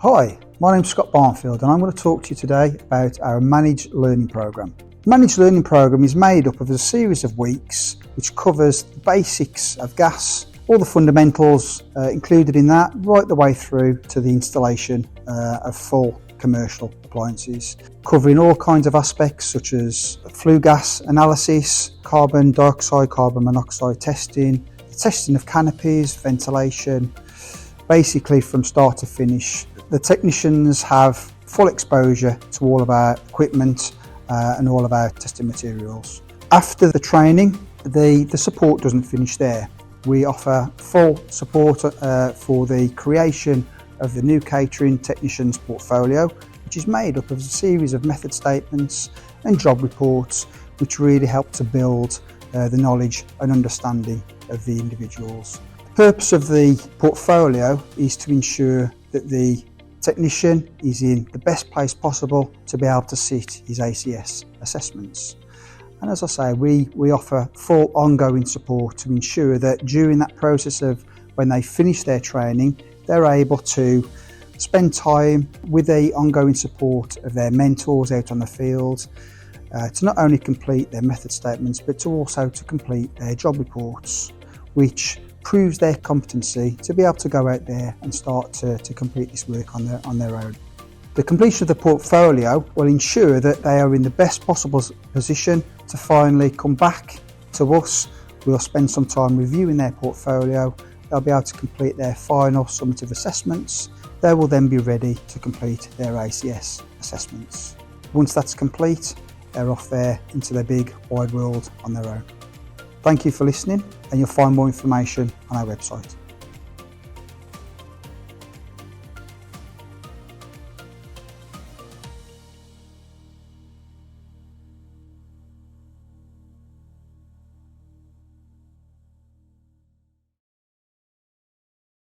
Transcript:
Hi, my name's Scott Barnfield and I'm going to talk to you today about our Managed Learning Programme. The Managed Learning Programme is made up of a series of weeks which covers the basics of gas, all the fundamentals included in that, right the way through to the installation of full commercial appliances, covering all kinds of aspects such as flue gas analysis, carbon dioxide, carbon monoxide testing, the testing of canopies, ventilation, basically from start to finish. The technicians have full exposure to all of our equipment and all of our testing materials. After the training, the support doesn't finish there. We offer full support for the creation of the new catering technicians portfolio, which is made up of a series of method statements and job reports which really help to build the knowledge and understanding of the individuals. The purpose of the portfolio is to ensure that the technician is in the best place possible to be able to sit his ACS assessments. And as I say, we offer full ongoing support to ensure that during that process of when they finish their training, they're able to spend time with the ongoing support of their mentors out on the field to not only complete their method statements, but to also to complete their job reports, which proves their competency to be able to go out there and start to complete this work on their own. The completion of the portfolio will ensure that they are in the best possible position to finally come back to us. We'll spend some time reviewing their portfolio. They'll be able to complete their final summative assessments. They will then be ready to complete their ACS assessments. Once that's complete, they're off there into their big wide world on their own. Thank you for listening, and you'll find more information on our website.